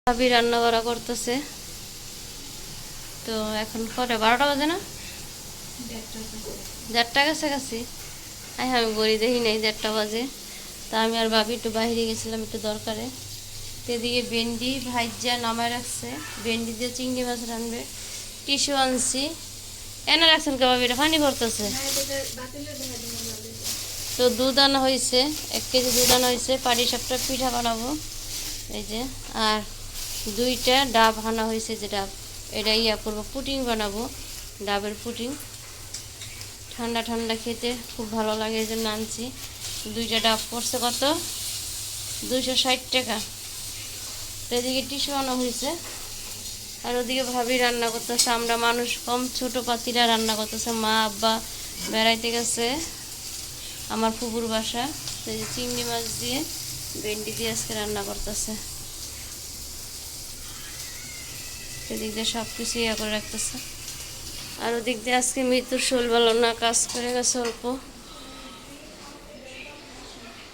ভাবি রান্না বাড়া করতেছে। তো এখন কটা 12টা বাজে না? 1:30 কাছাকাছি। আমি বলি দেখি নাই 1:30 বাজে। তা আমি আর ভাবি একটু বাইরে গেছিলাম একটু দরকারে। তো এদিকে ভেন্ডি ভাইজা নামায় রাখছে, ভেন্ডি দিয়ে চিংড়ি মাছ রানবে। টিস্যু আনছি, এনে রাখছেন কে ভাবি? এটা পানি ভরতেছে। তো দুধ আনা হয়েছে, 1 কেজি দুধ আনা হয়েছে। পাটিসাপটা পিঠা বানাবো এই যে। আর 2টা ডাব আনা হয়েছে, যে ডাব এটা করবো, পুডিং বানাবো, ডাবের পুডিং। ঠান্ডা ঠান্ডা খেতে খুব ভালো লাগে, এই জন্য আনছি। 2টা ডাব পড়ছে কত? 260 টাকা। তো এদিকে টিস্যু আনা হয়েছে, আর ওদিকে ভাবি রান্না করতেছে। আমরা মানুষ কম, ছোট পাতিরা রান্না করতেছে। মা আব্বা বেড়াইতে গেছে আমার ফুপুর বাসা। তো এই যে চিংড়ি মাছ দিয়ে ভেন্ডি দিয়ে আজকে রান্না করতেছে। এদিক দিয়ে সব কিছু করে রাখতেছে। আর ওদিক দিয়ে আজকে মৃত্যুর শোল ভালো না, কাজ করে গেছে অল্প।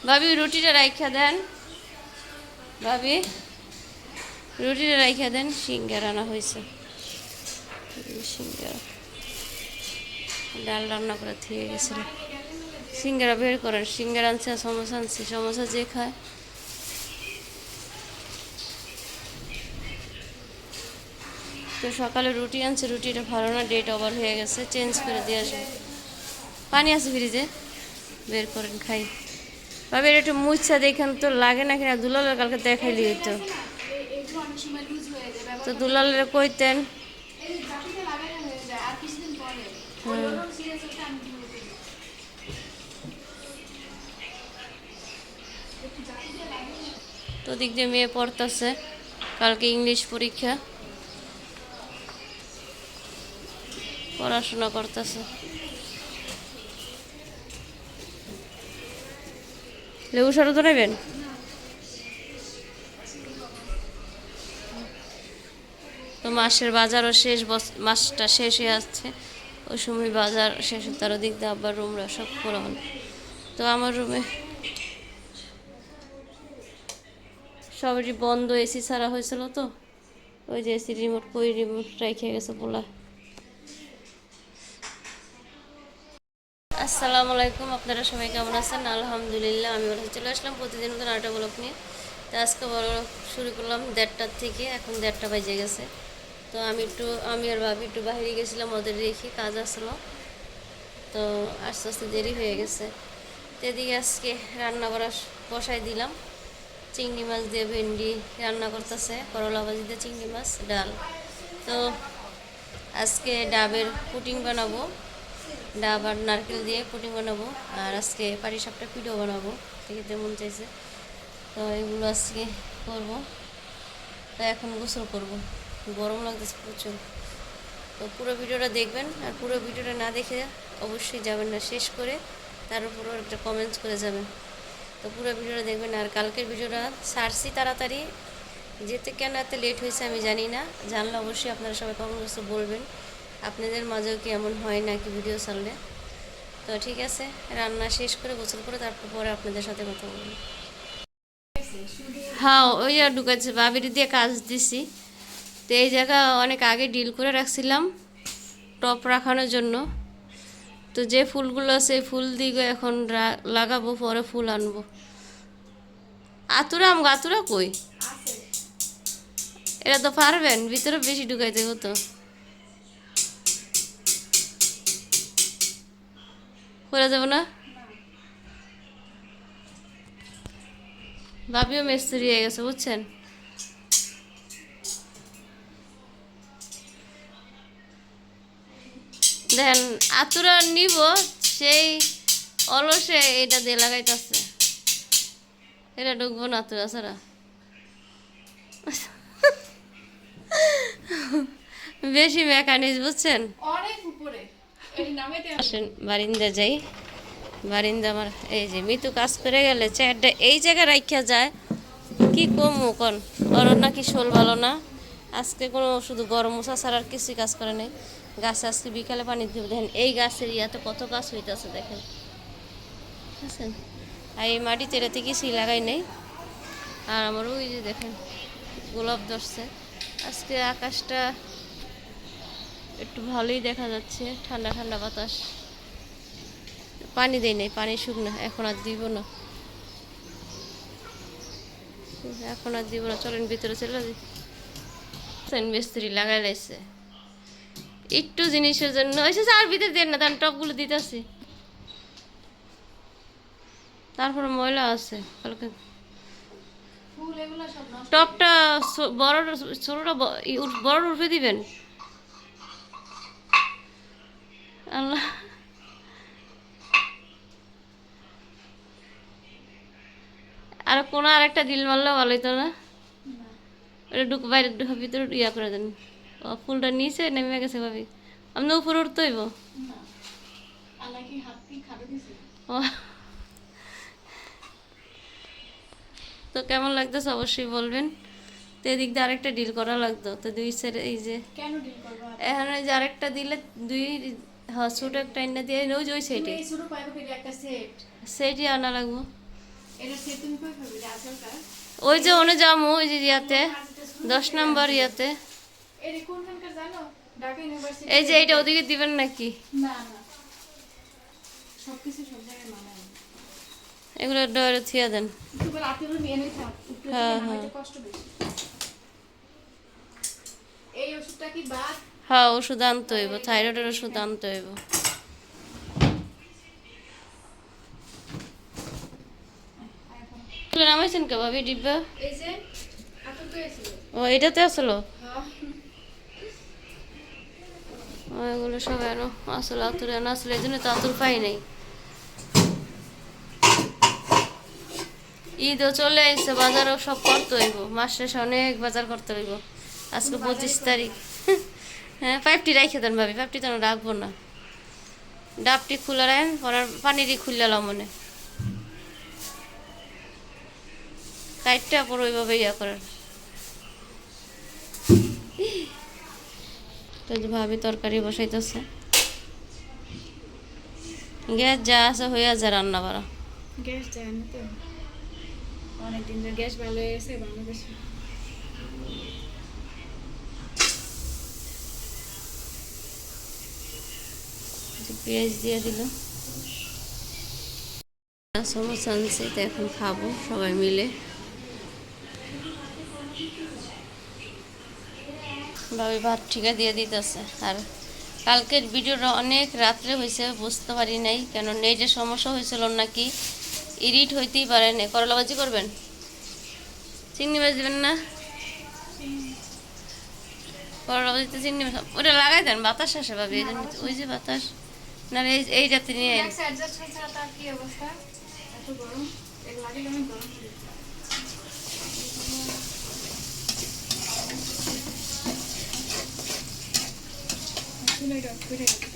ভাবি রুটিটা রাইখা দেন, ভাবি রুটিটা রাইখা দেন। সিঙ্গারা আনা হয়েছে, সিঙ্গারা। ডাল রান্না করে থিয়ে গেছিল। সিঙ্গারা বের করেন। সিঙ্গারা আনছে, সমোসা আনছি। সমোসা যে খায়। তো সকালে রুটি আনছে, রুটিটা ভালো না, ডেট ওভার হয়ে গেছে, চেঞ্জ করে দিয়ে আসবে। পানি আছে ফ্রিজে, বের করেন খাই। ভাবে এটা একটু মুচ্ছা দেখেন তো লাগে না কিনা। দুলালের কালকে দেখাইলি হইতো। তো দুলালের কইতেন। তো দিক দিয়ে মেয়ে পড়তেছে, কালকে ইংলিশ পরীক্ষা, পড়াশোনা করতেছে। লেবু শরবত নেবেন? তো মাসের বাজারও শেষ, মাসটা শেষ হয়ে আসছে। ওই সময় বাজার শেষ, তার দিক দিয়ে আবার রুমরা সব খোলা হল। তো আমার রুমে সবারই বন্ধ, এসি ছাড়া হয়েছিল। তো ওই যে এসি রিমোট, কই রিমোট রেখে গেছে বলা। আসসালামু আলাইকুম, আপনারা সবাই কেমন আছেন? আলহামদুলিল্লাহ আমি ভালো। চলে আসলাম প্রতিদিন মতন আরেকটা ব্লগ নিয়ে। তো আজকে বড় শুরু করলাম 1:30টার থেকে, এখন 1:30 বাজে গেছে। তো আমি আর ভাবি একটু বাইরে গেছিলাম, ওদের রেখে কাজ আসলো। তো আস্তে আস্তে দেরি হয়ে গেছে। তো এদিকে আজকে রান্না করা বসাই দিলাম। চিংড়ি মাছ দিয়ে ভেন্ডি রান্না করতেছে, করলা ভাজি দিয়ে চিংড়ি মাছ, ডাল। তো আজকে ডাবের পুডিং বানাবো, ডাব আর নারকেল দিয়ে পুডিং বানাবো। আর আজকে পাটিসাপটা পিঠাও বানাবো, খেতে মন চাইছে। তো এগুলো আজকে করবো। তো এখন গোসল করব, গরম লাগতেছে প্রচুর। তো পুরো ভিডিওটা দেখবেন, আর পুরো ভিডিওটা না দেখে অবশ্যই যাবেন না, শেষ করে তার উপরও একটা কমেন্টস করে যাবেন। তো পুরো ভিডিওটা দেখবেন। আর কালকের ভিডিওটা ছাড়ছি তাড়াতাড়ি, যেতে কেন এত লেট হয়েছে আমি জানি না। জানলে অবশ্যই আপনারা সবাই কমেন্ট বক্সে বলবেন আপনাদের মাঝেও কি এমন হয় নাকি ভিডিও ছাড়লে। তো ঠিক আছে, রান্না শেষ করে গোসল করে তারপর পরে আপনাদের সাথে কথা বলবো। হ্যাঁ, ওই আর ঢুকাচ্ছে, বাবির দিয়ে কাজ দিছি। তো এই জায়গা অনেক আগে ডিল করে রাখছিলাম টপ রাখানোর জন্য। তো যে ফুলগুলো আছে ফুল দিকে এখন লাগাবো, পরে ফুল আনবো। আতুরা কই? এটা তো পারবেন, ভিতরে বেশি ঢুকাইতে হতো। করে যাবো না? ভাবিও মিস্ত্রি হয়ে গেছে বুঝছেন। দেখেন আতুরা নিব, সেই অলসে এটা দিয়ে লাগাইতেছে। এটা ঢুকবো না আতুরা ছাড়া। বেশি মেকানিক বুঝছেন। আসেন বারিন্দা যাই। বারিন্দা আমার এই যে মিতু কাজ করে গেলে চেয়ারটা এই জায়গায় রাখিয়া যায়। কি কমু কন, ওর নাকি শোল ভালো না। আজকে কোনো শুধু গরম মশা ছাড়া আর কিছুই কাজ করে নাই। গাছে আজকে বিকালে পানি দিব। দেখেন এই গাছের ইয়াতে কত গাছ হইতেছে দেখেন, বুঝছেন। আর এই মাটিতে এটাতে কিছুই লাগাই নেই। আর আমার ওই যে দেখেন গোলাপ ধরছে। আজকে আকাশটা একটু ভালোই দেখা যাচ্ছে, ঠান্ডা ঠান্ডা বাতাস। পানি দেই নাই, পানি শুকনো, এখন আর দিব না, এখন আর দিব না। চলেন ভিতরে চলে যাই। মিস্ত্রি লাগাই লাইছে একটু জিনিসের জন্য, ওইসে আর ভিতরে দেন না, তার টপগুলো দিতেছি। তারপরে ময়লা আছে কালকে। টপটা বড়, ছোটটা বড় উঠে দিবেন। আল্লাহ, আর কোনো আর একটা ডিল মারলেও ভালো হইতো না? ওটা বাইরে ভিতরে ইয়া করে দেন। ও ফুলটা নিচে নেমে গেছে ভাবি, আপনি উপরে উঠতে হইব। তো কেমন লাগতেছে অবশ্যই বলবেন। তো এদিক দিয়ে আরেকটা ডিল করা লাগতো, তো দুই সাইড এই যে এখন এই যে আরেকটা দিলে দুই, হ্যাঁ ছোট একটা এনে দিয়ে ওই যে ওই সাইডে সেইটি আনা লাগবো। ওই যে ওনে যাবো ওই যে ইয়াতে 10 নম্বর ইয়াতে। এই যে এইটা ওদিকে দিবেন নাকি? এগুলো ডরে থিয়া দেন। হ্যাঁ হ্যাঁ হ্যাঁ, ওষুধ আনতে হইব, থাইরয়েডের ওষুধ আনতে হইব। নামাইছেন কে ভাবি ডিব্বা? ও এটাতে আসলো, এগুলো সব এনো আসলে আতুর এনো আসলে, এই জন্য তো আতুর পাই নাই। ঈদও চলে আসছে, বাজারও সব করতে হইব, মাস শেষে অনেক বাজার করতে হইব। আজকে 25 তারিখ। হ্যাঁ, পাইপটি রাখে দেন ভাবি, পাইপটি তো রাখবো না, ডাবটি খুলে রাখেন, পরে পানিরই খুললাম মনে কাইটটা পর ওইভাবে ইয়া করেন। তো ভাবি তরকারি বসাইতেছে, গ্যাস যা আছে হইয়া যা রান্না বাড়া। গ্যাস যায় না তো, অনেকদিন ধরে গ্যাস ভালো হয়ে গেছে বাংলাদেশে। পেঁয়াজ দিয়ে দিল, সমস্যা আনছে, তো এখন খাবো সবাই মিলে। ভাবি ভাত ঠিকা দিয়ে দিতেছে। আর কালকের ভিডিওটা অনেক রাত্রে হয়েছে, বুঝতে পারি নাই, কেন নেটের সমস্যা হয়েছিল নাকি, এডিট হইতেই পারে না। করলা ভাজি করবেন, চিংড়ি মাছ দেবেন না? করলা ভাজিতে চিংড়ি মাছ ওটা লাগাই দেন, বাতাস আসে ভাবি, এই জন্য ওই যে বাতাস না, এইটাতে নিয়ে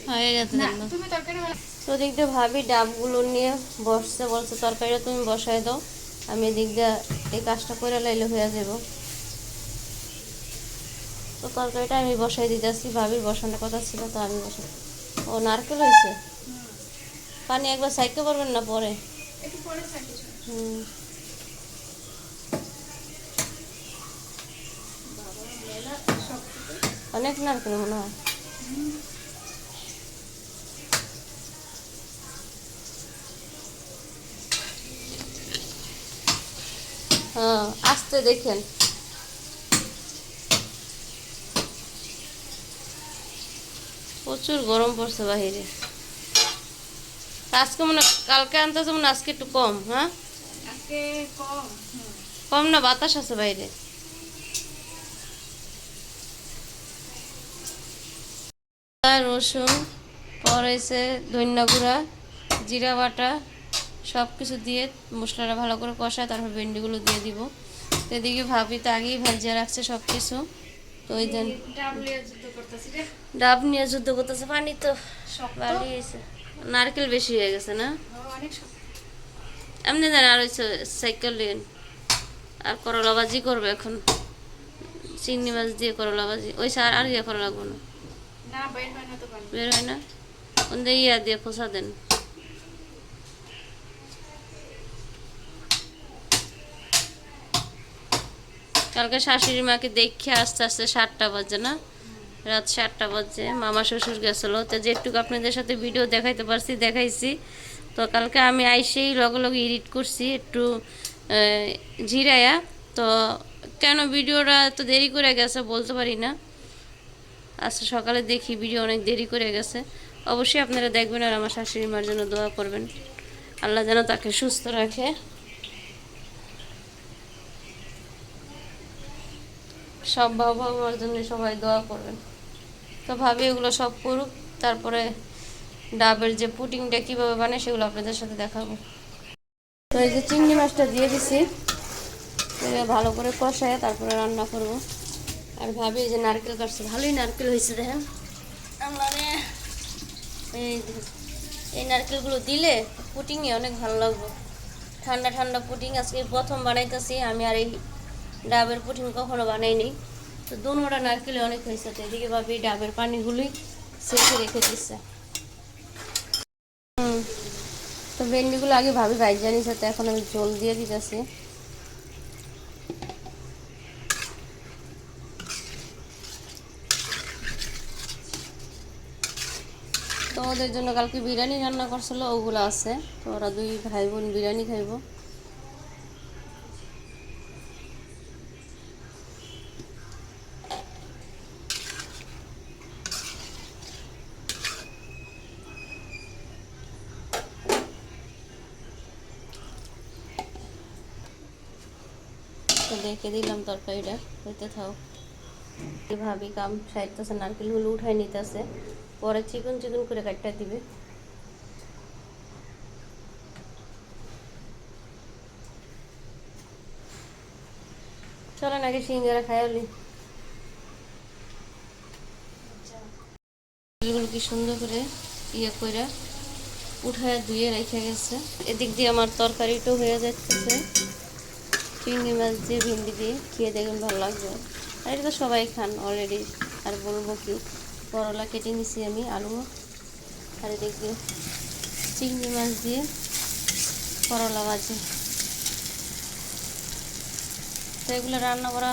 হয়ে গেছে। তো দিক দিয়ে ভাবি ডাবগুলো নিয়ে বসছে, বলছে তরকারিটা তুমি বসাই দাও, আমি এদিক দিয়ে এই কাজটা করে লাইলে হয়ে যাব। তো তরকারিটা আমি বসাই দিতেছি, ভাবির বসানোর কথা ছিল, তো আমি বসাই। ও নারকেল হয়েছে, পানি একবার সাইকে পারবেন না পরে? হুম, অনেক নারকেল মনে হয়। হ্যাঁ, আসতে দেখেন। প্রচুর গরম পড়ছে বাহিরে। আজকে মনে কালকে আনতে যেমন আজকে একটু কম। হ্যাঁ, আজকে কম, কম না, বাতাস আছে বাইরে। রসুন, পরেছে ধনিয়া গুঁড়া, জিরা বাটা, সব কিছু দিয়ে মশলাটা ভালো করে কষায়, তারপর ভেন্ডিগুলো দিয়ে দিব। তো এদিকে ভাবি তো আগেই ভাজিয়ে রাখছে সব কিছু। তো ওই দিন ডাব নিয়ে যুদ্ধ করতেছে, পানি তো বাড়িয়েছে, নারকেল বেশি হয়ে গেছে না? এমনি জানি আর হচ্ছে সাইকেল নিন। আর করলা ভাজি করবে এখন, চিংড়ি মাছ দিয়ে করলা ভাজি, ওই সার আর ইয়ে করা লাগবো না, বের হয় না, ওদের ইয়া দিয়ে খোসা দেন। কালকে শাশুড়ি মাকে দেখে আস্তে আস্তে 7টা বাজে না, রাত 7টা বাজে। মামা শ্বশুর গেছিলো, তো যেটুকু আপনাদের সাথে ভিডিও দেখাইতে পারছি দেখাইছি। তো কালকে আমি আইসেই লগে লগে এডিট করছি একটু জিরায়া। তো কেন ভিডিওটা তো দেরি করে গেছে বলতে পারি না, আজকে সকালে দেখি ভিডিও অনেক দেরি করে গেছে। অবশ্যই আপনারা দেখবেন আর আমার শাশুড়ি মার জন্য দোয়া করবেন, আল্লাহ যেন তাকে সুস্থ রাখে। সব বাবা মার জন্য সবাই দোয়া করবেন। তো ভাবি এগুলো সব করুক, তারপরে ডাবের যে পুডিংটা কীভাবে বানায় সেগুলো আপনাদের সাথে দেখাবো। তো এই যে চিংড়ি মাছটা দিয়ে দিছি, ভালো করে কষায় তারপরে রান্না করব। আর ভাবি এই যে নারকেল কাটছে, ভালোই নারকেল হয়েছে দেখেন। এই এই নারকেলগুলো দিলে পুডিংয়ে অনেক ভালো লাগবে, ঠান্ডা ঠান্ডা পুডিং। আজকে প্রথম বানাইতেছি আমি, আর এই ডাবের পুডিং কখনো বানাইনি। তো দুনোটা নারকেলে অনেক হয়েছে। তো এদিকে ভাবি ডাবের পানিগুলোই সেঁকে রেখে দিচ্ছে। তো ভেন্ডিগুলো আগে ভাবি ভাইজা নিছে, তো এখন আমি জল দিয়ে দিতেছি। তো ওদের জন্য কালকে বিরিয়ানি রান্না করছিল, ওগুলো আছে। তো ওরা 2 ভাই বোন বিরিয়ানি খাইব। তো দেখে দিলাম তরকারিটা হইতে থাও। ভাবি কাম সাইডতেছে, নারকেলগুলো উঠাই নিতেছে, পরে চিকন চিকন করে কাটটা দিবে। চলেন আগে সিঙ্গারা খাইলি। এগুলো কি সুন্দর করে ইয়ে করে উঠায় ধুয়ে রেখে গেছে। এদিক দিয়ে আমার তরকারিটাও হয়ে যাচ্ছে, চিংড়ি মাছ দিয়ে ভিন্ডি দিয়ে, খেয়ে দেখুন ভালো লাগবে। আর এটা তো সবাই খান অলরেডি, আর বলবো কি। করলা কেটে নিছি আমি, আলু, আর এদিক দিয়ে চিংড়ি মাছ দিয়ে করলা ভাজি। তো এগুলো রান্না করা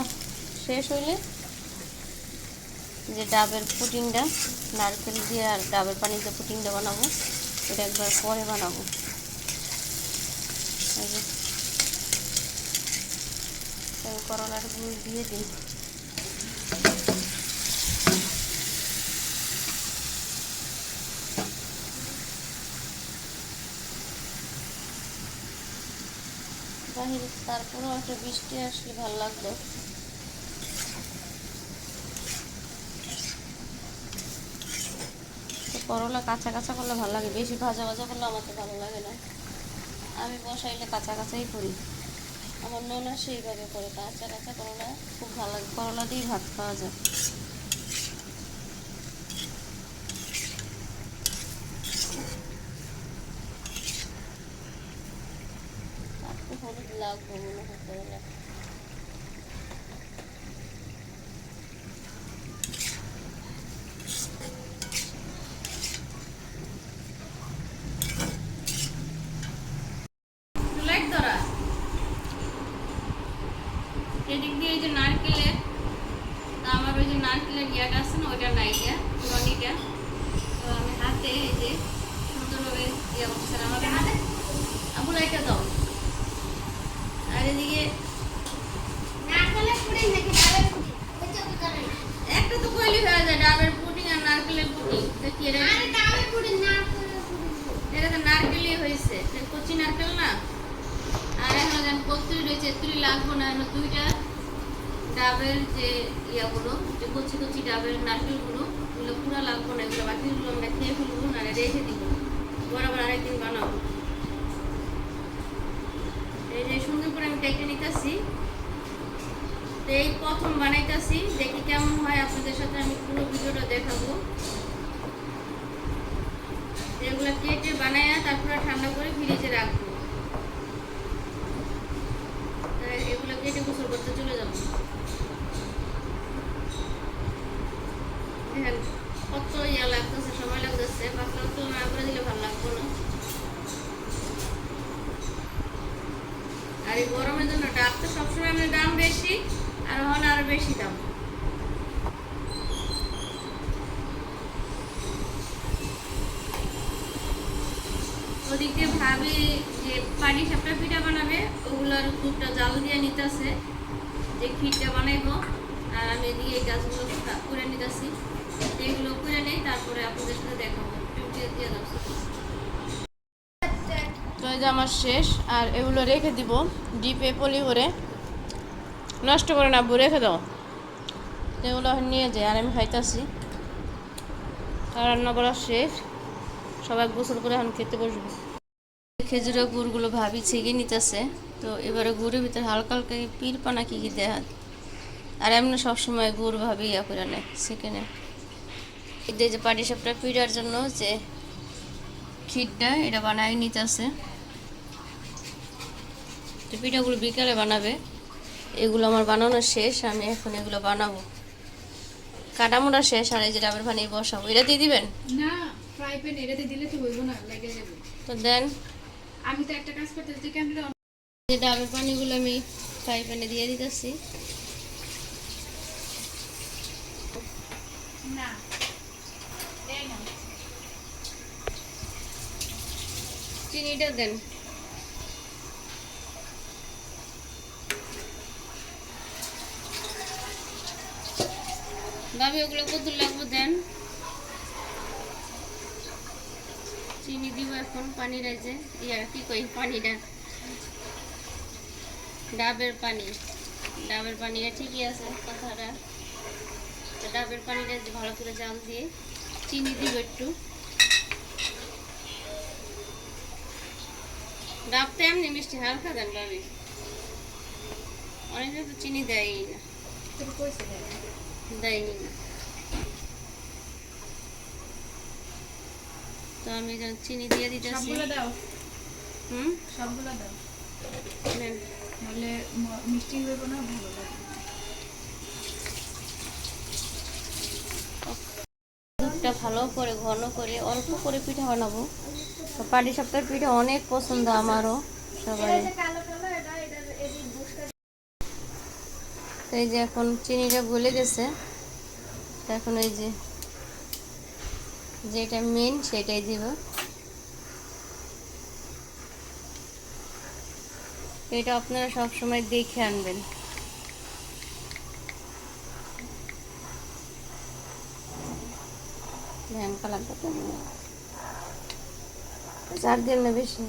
শেষ হইলে যে ডাবের পুডিংটা নারকেল দিয়ে আর ডাবের পানিতে পুডিংটা বানাবো, এটা একবার পরে বানাবো। করলাগুলো দিয়ে দিই। বাহিরে তারপরেও একটা বৃষ্টি আসলে ভালো লাগতো। তো করলা কাঁচা কাঁচা করলে ভালো লাগে, বেশি ভাজা ভাজা করলে আমার তো ভালো লাগে না। আমি বসাইলে কাঁচা কাঁচাই করি, আমার ননা সেইভাবে করে কাঁচা কাঁচা করলা খুব ভালো লাগে, করলা দিয়েই ভাত খাওয়া যায়। একটু হলুদ লাগবে মনে হয় করলা। এদিক দিয়ে এই যে নারকেলের, আমার ওই যে নারকেলের ইয়াটা আছে না, ওইটা নাই, পুরনিটা। তো আমি হাতে এই যে সুন্দরভাবে ইয়া করতেছিলাম, আমাকে হাতে আবু লাইটটা দাও। আর এদিকে একটা তো কইলি হয়ে যায়, ডাবের পুডিং আর নারকেলের পুডিং। দেখি এটা তো নারকেলই হয়েছে, কচি নারকেল না। আর এখন যেন কত্তুরি রয়েছে, এত্তুরি লাগবো না। এখন 2টা ডাবের যে ইয়াগুলো, যে কচি কচি ডাবের নারকেলগুলো, এগুলো পুরা লাগবো না। এগুলো বাকিগুলো আমরা খেয়ে ফেলবো, না রেখে দিব, বরাবর আরেকদিন বানাবো। এই যে সুন্দর করে আমি কেটে নিতেছি। তো এই প্রথম বানাইতেছি, দেখি কেমন হয়। আপনাদের সাথে আমি পুরো ভিডিওটা দেখাবো। এগুলো কেটে বানায় তারপরে ঠান্ডা করে ফ্রিজে রাখবো। এগুলো কেটে গোসল করতে চলে যাবো। দেখেন কত ইয়া লাগতেছে, সময় লাগতেছে। পাতলা তো না করে দিলে ভালো লাগতো না। আর এই গরমের জন্য ডাব তো সবসময় আমাদের দাম বেশি, আর এখন আরো বেশি দাম। ওদিকে ভাবি যে পাটি সাপটা পিঠা বানাবে, ওগুলোর দুধটা জাল দিয়ে নিতেছে, যে ক্ষীরটা বানাইবো। আর আমি এদিকে এই গাছগুলো করে নিতেছি, এগুলো করে নেই, তারপরে আপনাদের সাথে দেখাবো। দিয়ে দাও। তো এই যে আমার শেষ, আর এগুলো রেখে দিব ডিপে পলি করে, নষ্ট করে না, রেখে দাও। এগুলো এখন নিয়ে যাই, আর আমি খাইতেছি। আর রান্না করা শেষ, সবাই গোসল করে এখন খেতে বসবো। খেজুরের গুড়গুলো ভাবি ছেঁকে নিতেছে। তো এবারে গুড়ের ভিতরে হালকা হালকা পির পানা কি কি দেয়া, আর এমনি সবসময় গুড় ভাবি ইয়া করে নেয়, ছেঁকে নেয়। এতে যে পাটি সাপটা পিঠার জন্য যে ক্ষীরটা এটা বানাই নিতেছে। তো পিঠাগুলো বিকালে বানাবে, এগুলো আমার বানানো শেষ, আমি এখন এগুলো বানাবো। কাটামোটা শেষ, আর এই যে ডাবের পানি বসাবো। এটা দিয়ে দিবেন না, ফ্রাই প্যান এটাতে দিলে তো হইব না, লেগে যাবে। তো দেন। আমি তো একটা কাজ করতে যে ক্যামেরা যে ডাবের পানিগুলো আমি ফ্রাই প্যানে দিয়ে দিতেছি। না এই না, চিনিটা দেন। ভাবি ওগুলো কত লাগবে দেন। চিনি দিব এখন, পানি রাইজে ইয়া কি কই পানিটা, ডাবের পানি। ডাবের পানিটা ঠিকই আছে কথাটা। তো ডাবের পানিটা ভালো করে জাল দিয়ে চিনি দিব একটু। ডাব তো এমনি মিষ্টি, হালকা দেন ভাবি, অনেকে তো চিনি দেয়ই না, তোর কইছে দেয়নি না। তো আমি চিনি দিয়ে দিতেছি। সবগুলো দাও, হুম, সবগুলো দাও, নেন। নাহলে মিষ্টি হইব না, ভালো লাগবে। দুধটা ভালো করে ঘন করে অল্প করে পিঠা বানাবো। তো পাটি সাপটার পিঠা অনেক পছন্দ আমারও, সবাই। তো এই যে এখন চিনিটা গলে গেছে, তো এখন এই যে যেটা মেন সেটাই দিব। এটা আপনারা সব সময় দেখে আনবেন। ধ্যান কালার চার দিন না বেশি,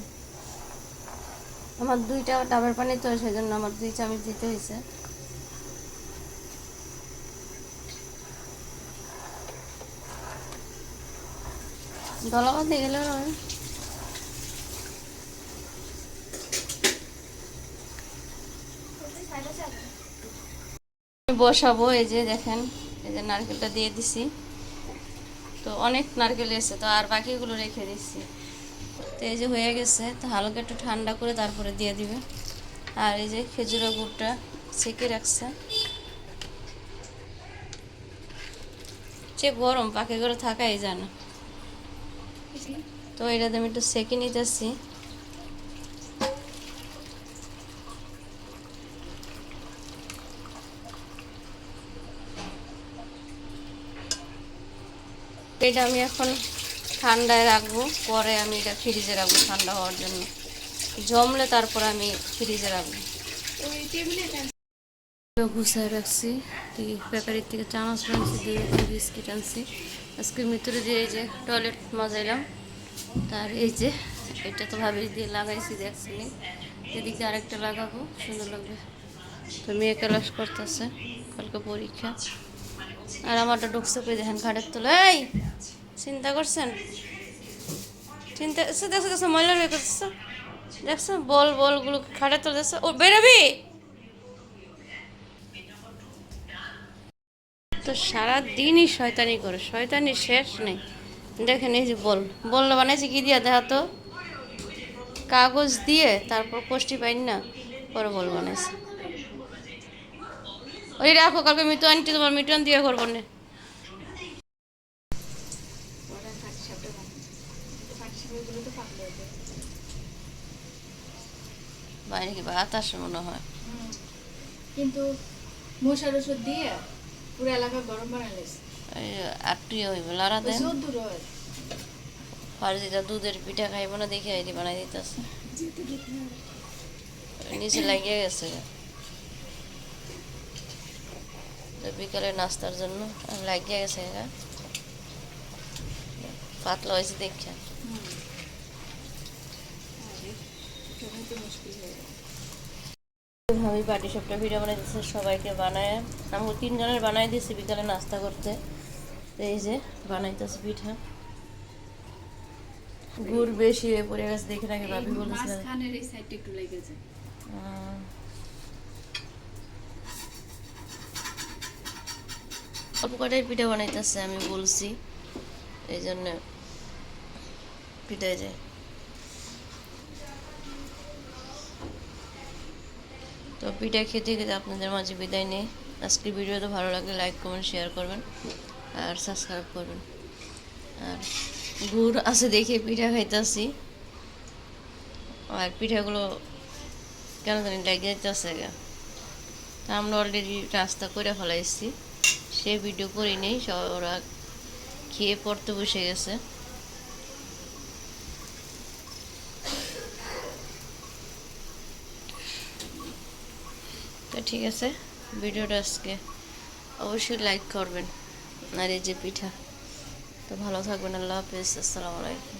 আমার 2টা ডাবের পানি তো, সেজন্য আমার 2 চামচ দিতে হয়েছে। দলা বাঁধে গেলে বসাবো। এই যে দেখেন, এই যে নারকেলটা দিয়ে দিছি। তো অনেক নারকেল এসে, তো আর বাকিগুলো রেখে দিচ্ছি। তো এই যে হয়ে গেছে, তো হালকা একটু ঠান্ডা করে তারপরে দিয়ে দিবে। আর এই যে খেজুরের গুড়টা ছেঁকে রাখছে, যে গরম পাকে করে থাকাই যায় না। তো এটাতে আমি একটু সেঁকে নিতেছি। এটা আমি এখন ঠান্ডায় রাখবো, পরে আমি এটা ফ্রিজে রাখবো ঠান্ডা হওয়ার জন্য। জমলে তারপর আমি ফ্রিজে রাখবো। ওই টেবিলে গুছায় রাখছি, বেকারির থেকে চানাচ আনছি, 2 বিস্কিট আনছি। আজকে ভিতরে দিয়ে এই যে টয়লেট মজাইলাম। তার এই যে এটা তো ভাবি দিয়ে লাগাইছি, দেখছি এদিকে আরেকটা লাগাবো, সুন্দর লাগবে। তো মেয়ে ক্লাস করতেছে, কালকে পরীক্ষা। আর আমারটা ঢুকছে পেয়ে দেখেন ঘাটের তোলা। এই চিন্তা করছেন, চিন্তা দেখছো দেখছো ময়লা বের করতেছ, দেখছো বলগুলো ঘাটের তোলা দেখছো। ও বেরোবি তো সারাদিনই শয়তানি করে, শয়তানি শেষ নেই। দেখেন এই যে বল বানাইছি কি দিয়া দেখা তো, কাগজ দিয়ে, তারপর কষ্টি পাই না, পরে বল বানাইছি। ওই রাখো, কালকে মিটু আনটি, তোমার মিটু আন দিয়ে করবো না। বাইরে কি বাতাস মনে হয়, কিন্তু মশার ওষুধ দিয়ে পুরো এলাকা গরম বানাইলিস একটু হইব লারা ওই দেন। দূর হয় আর যেটা দুধের পিঠা খাইব না দেখে এটি বানাই দিতেছে, যেতে দিতে হবে। নিচে লাগিয়ে গেছে। তো বিকালে নাস্তার জন্য লাগিয়ে গেছে এরা, পাতলা হয়েছে দেখে। হুম। আরে, তখন তো মুশকিল হয়ে যাবে। আমি পাটি সাপটা পিঠা বানাই দিচ্ছি সবাইকে বানায়, আমি 3 জনের বানাই দিচ্ছি বিকালে নাস্তা করতে। তো এই যে বানাইতেছে পিঠা, গুড় বেশি হয়ে পড়ে গেছে দেখে নাকি এই ভাবি বলেছিলেন। মাঝখানের এই সাইডটা একটু লেগে যায়। অল্প কটাই পিঠা বানাইতেছে আমি বলছি, এই জন্য পিঠায় যায়। তো পিঠা খেতে খেতে আপনাদের মাঝে বিদায় নেই। আজকের ভিডিওটা ভালো লাগলে লাইক কমেন্ট শেয়ার করবেন আর সাবস্ক্রাইব করবেন। আর গুড় আছে দেখে পিঠা খাইতেছি, আর পিঠাগুলো কেন জানি লেগে যাইতেছে গা। তা আমরা অলরেডি রাস্তা করে ফেলাইছি, সে ভিডিও করি নেই, সব ওরা খেয়ে পড়তে বসে গেছে। তো ঠিক আছে, ভিডিওটা আজকে অবশ্যই লাইক করবেন। আর এই যে পিঠা, তো ভালো থাকবেন। আল্লাহ হাফেজ, আসসালামু আলাইকুম।